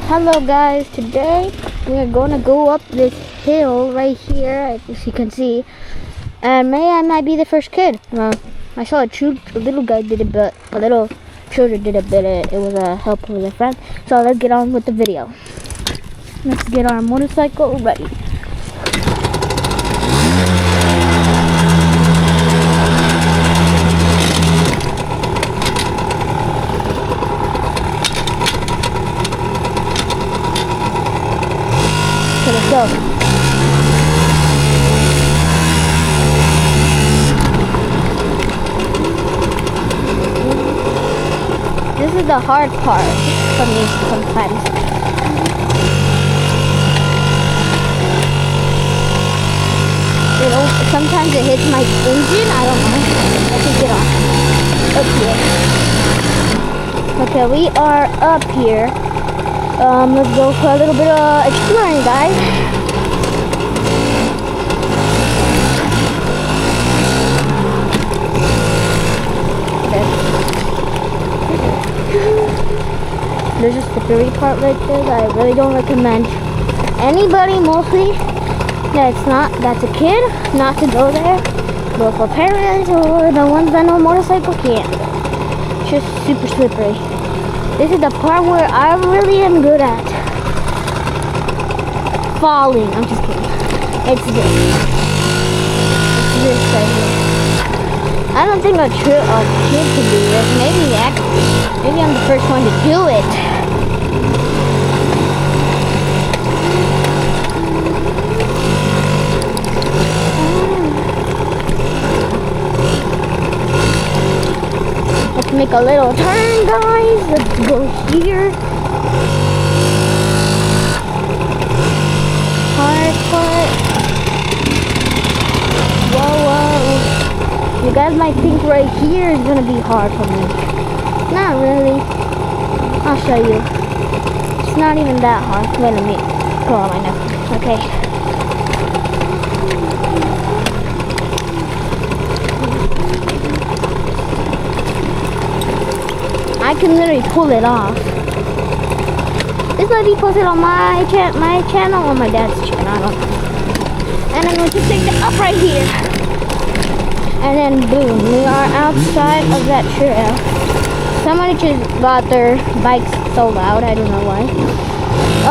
Hello guys, today we're gonna go up this hill right here, as you can see, and I might be the first kid. Well, I saw a little guy did it, but a little children did it, but it was a help with a friend. So let's get on with the video. Let's get our motorcycle ready. So let's go. This is the hard part for me sometimes. Sometimes it hits my engine, I don't know. Let's get on up here. Okay, we are up here. Let's go for a little bit of exploring, guys. There's a slippery part right there that I really don't recommend anybody, mostly that's a kid, not to go there. But for parents or the ones that know motorcycle, can't. It's just super slippery. This is the part where I really am good at falling. I'm just kidding. It's this. It's this right here. I don't think a kid can do this. Maybe I'm the first one to do it. Let's make a little turn, guys. Let's go here. Hard part. Whoa. You guys might think right here is gonna be hard for me. Not really. I'll show you. It's not even that hard. Wait a minute. Pull on my nose. Okay. I can literally pull it off. This might be posted on my channel or my dad's channel. I don't know. And I'm going to take it up right here. And then boom, we are outside of that trail. Somebody just got their bikes so loud, I don't know why.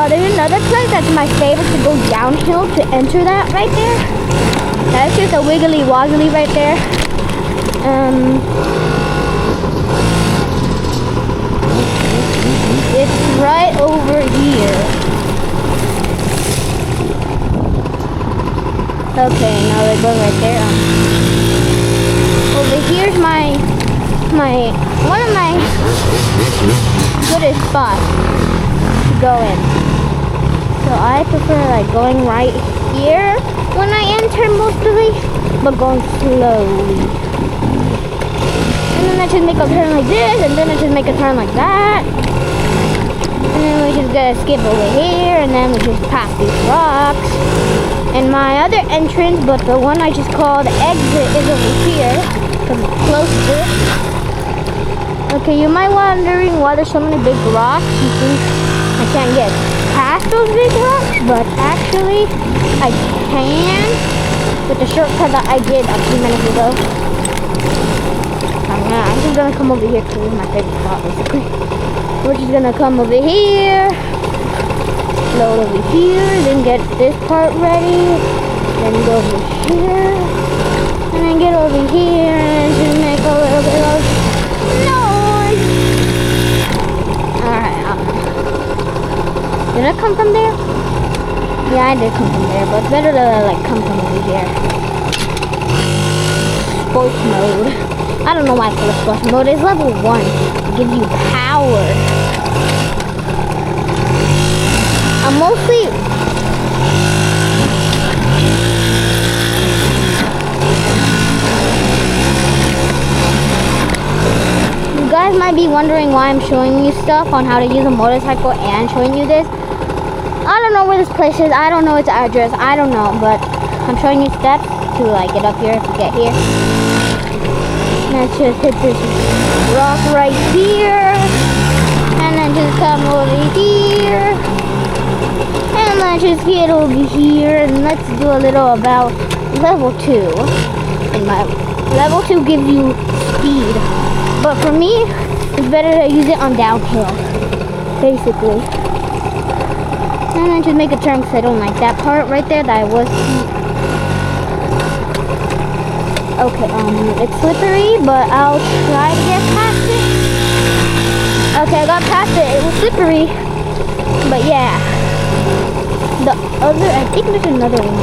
There's another place that's my favorite to go downhill to enter that right there. That's just a wiggly woggly right there. It's right over here. Okay, now they're going right there. Over here's one of my goodest spots to go in. So I prefer like going right here when I enter mostly, but going slowly. And then I just make a turn like this, and then I just make a turn like that. And then we just gotta skip over here, and then we just pass these rocks. And my other entrance, but the one I just called exit, is over here, because it's closer. Okay, you might wondering why there's so many big rocks. You think I can't get past those big rocks, but actually I can with the shortcut that I did a few minutes ago. I'm just gonna come over here because this is my favorite spot, basically. We're just gonna come over here, load over here, then get this part ready, then go over here, and then get over here and just make a little bit of noise. Alright, did I come from there? Yeah, I did come from there, but it's better to like come from over here. Sports mode. I don't know why it's called sports mode. It's level 1. It gives you power. I'm mostly... You guys might be wondering why I'm showing you stuff on how to use a motorcycle and showing you this. I don't know where this place is. I don't know its address. I don't know, but I'm showing you steps to like get up here to get here. Let's just hit this rock right here, and then just come over here, let's just get over here and let's do a little about level 2. And my level 2 gives you speed. But for me, it's better to use it on downhill, basically. And then just make a turn because I don't like that part right there that I was. Okay, it's slippery, but I'll try to get past it. Okay, I got past it. It was slippery, but yeah. The other, I think there's another one.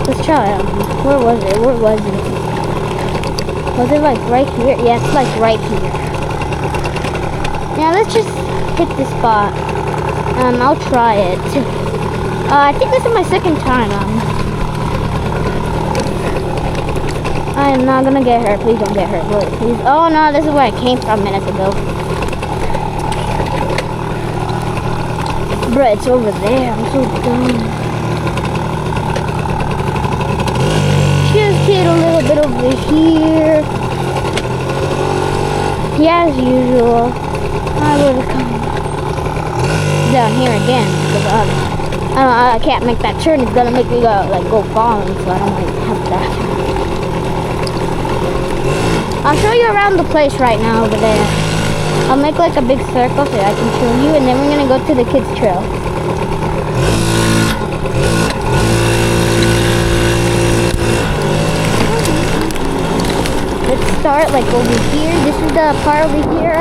Let's try it. Where was it? Where was it? Was it like right here? Yeah, it's like right here. Now let's just hit this spot. I'll try it. I think this is my second time. I am not gonna get hurt. Please don't get hurt. Please. Oh no, this is where I came from minutes ago. Bruh, it's over there. I'm so dumb. Just hit a little bit over here. Yeah, as usual. I would come down here again because I can't make that turn. It's gonna make me go falling, so I don't want to have that. I'll show you around the place right now over there. I'll make like a big circle so I can show you, and then we're gonna go to the kids' trail. Let's start like over here. This is the part over here.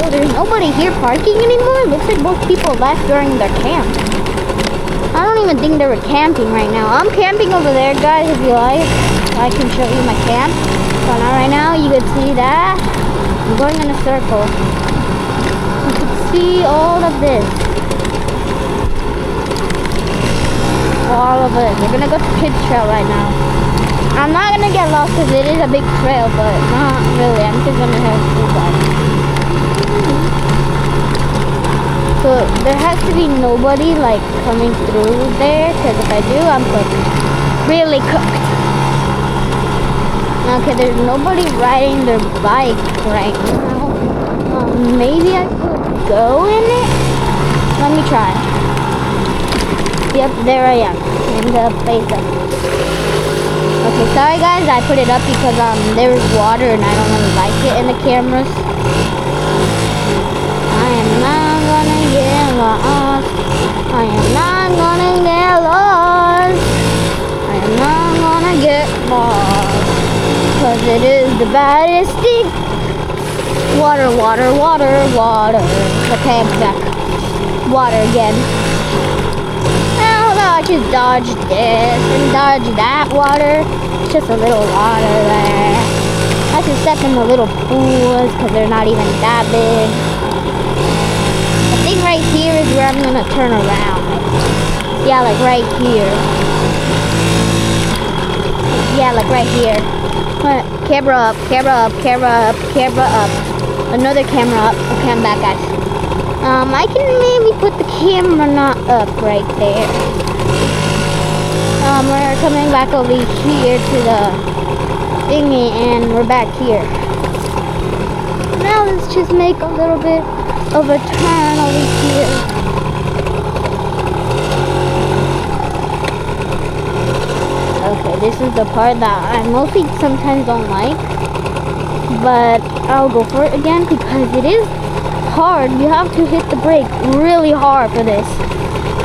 Oh, there's nobody here parking anymore. It looks like most people left during their camp. I don't even think they were camping right now. I'm camping over there, guys, if you like. I can show you my camp. But not right now, you can see that. I'm going in a circle. You can see all of this. All of it. We're gonna go to kids trail right now. I'm not gonna get lost because it is a big trail, but not really. I'm just gonna have to do that. So there has to be nobody like coming through there, because if I do, I'm cooked. Really cooked. Okay, there's nobody riding their bike right now. Maybe I could go in it? Let me try. Yep, there I am. In the place up. Okay, sorry guys, I put it up because there is water and I don't really like it in the cameras. I am not gonna get lost. I am not gonna get lost. I am not gonna get lost. Because it is the baddest thing. Water, water, water, water. Okay, I'm back. Water again. Now I just dodge this and dodge that water. It's just a little water there. I should step in the little pools because they're not even that big. I think right here is where I'm going to turn around. Yeah, like right here. Yeah, like right here. Camera up, camera up, camera up, camera up. Another camera up. Okay, I'm back, guys. I can maybe put the camera not up right there. We're coming back over here to the thingy, and we're back here. Now let's just make a little bit of a turn over here. Okay, this is the part that I mostly sometimes don't like, but I'll go for it again because it is hard. You have to hit the brake really hard for this.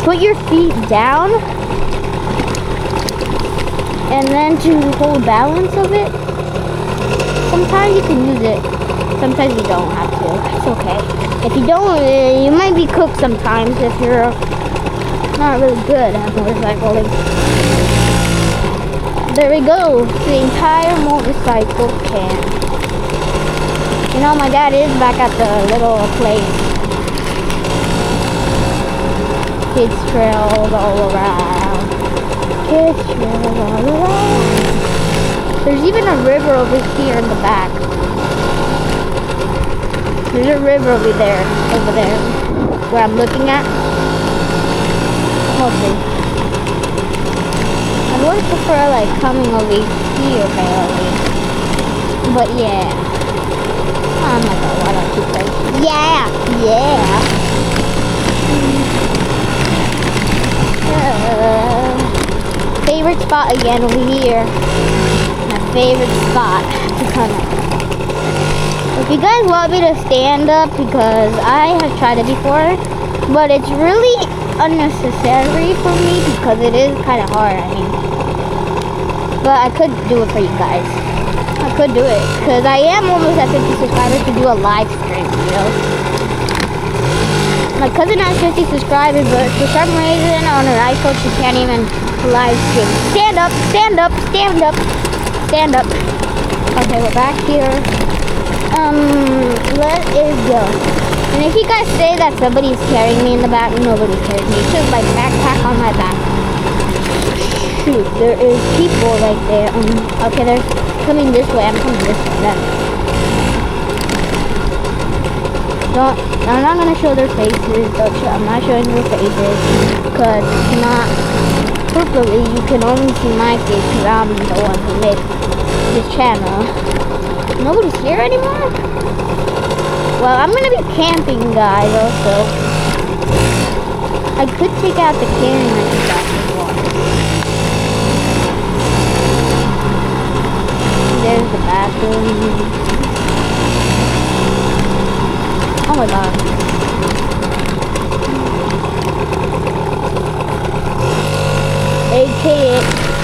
Put your feet down, and then to hold balance of it. Sometimes you can use it, sometimes you don't have to. It's okay. If you don't, you might be cooked sometimes if you're not really good at motorcycling. There we go. The entire motorcycle can. You know, my dad is back at the little place. Kids trails all around. Kids trails all around. There's even a river over here in the back. There's a river over there, where I'm looking at. Mostly. I would prefer like coming over here barely. But yeah. Oh my god, why don't you play? Yeah! Yeah! favorite spot again over here. My favorite spot to come at. If you guys want me to stand up, because I have tried it before, but it's really unnecessary for me because it is kind of hard, I mean. But I could do it for you guys. I could do it because I am almost at 50 subscribers to do a live stream, you know. My cousin has 50 subscribers, but for some reason on her iPhone she can't even live stream. Stand up, stand up, stand up, stand up. Okay, we're back here. Let it go. And if you guys say that somebody's carrying me in the back, nobody's carrying me. It's just my backpack on my back. Shoot, there is people right there. Okay, they're coming this way. I'm coming this way then. I'm not gonna show their faces. I'm not showing their faces because it's not. Hopefully, you can only see my face because I'm the one who made this channel. Nobody's here anymore? Well, I'm gonna be camping, guys, also. I could take out the camera stuff as well. There's the bathroom. Oh my god. AKA,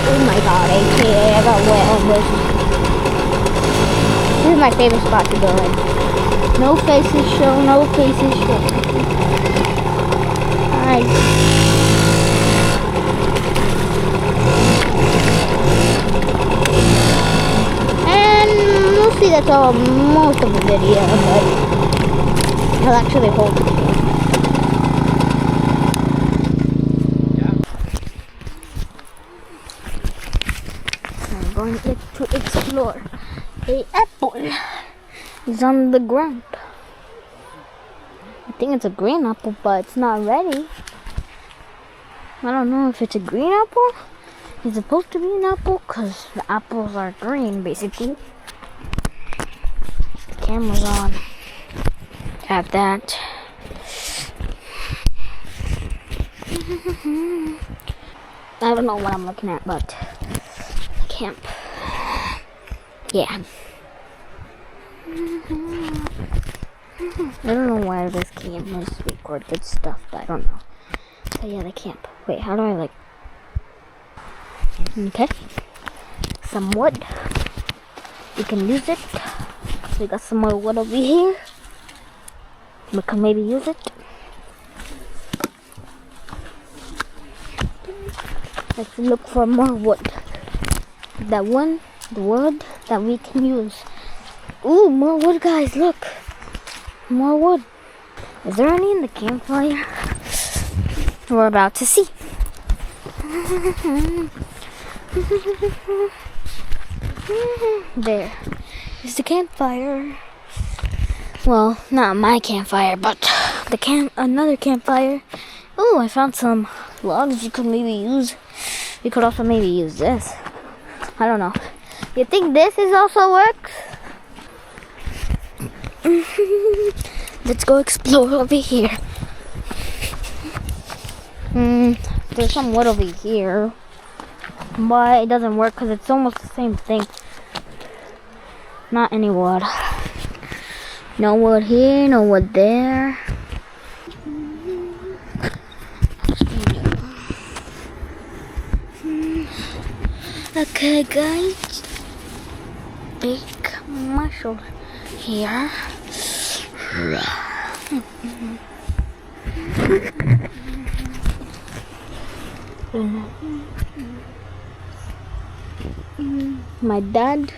oh my god, AKA, I got wet on this. This is my favorite spot to go in. No faces show, no faces show. Alright. And mostly that's all, most of the video, but I'll actually hold it here. I'm going to explore. The apple is on the ground. I think it's a green apple, but it's not ready. I don't know if it's a green apple. It's supposed to be an apple because the apples are green, basically. The camera's on. Tap that. I don't know what I'm looking at, but camp. Yeah. I don't know why this cameras record good stuff, but I don't know. But yeah, the camp. Wait, how do I like... Okay. Some wood. We can use it. We got some more wood over here. We can maybe use it. Let's look for more wood. The wood that we can use. Ooh, more wood, guys, look. More wood. Is there any in the campfire? We're about to see. There is the campfire. Well, not my campfire, but another campfire. Ooh, I found some logs you could maybe use. You could also maybe use this. I don't know. You think this is also works? Let's go explore over here. There's some wood over here, but it doesn't work because it's almost the same thing. Not any wood. No wood here, no wood there. Okay, guys. Big muscle here. My dad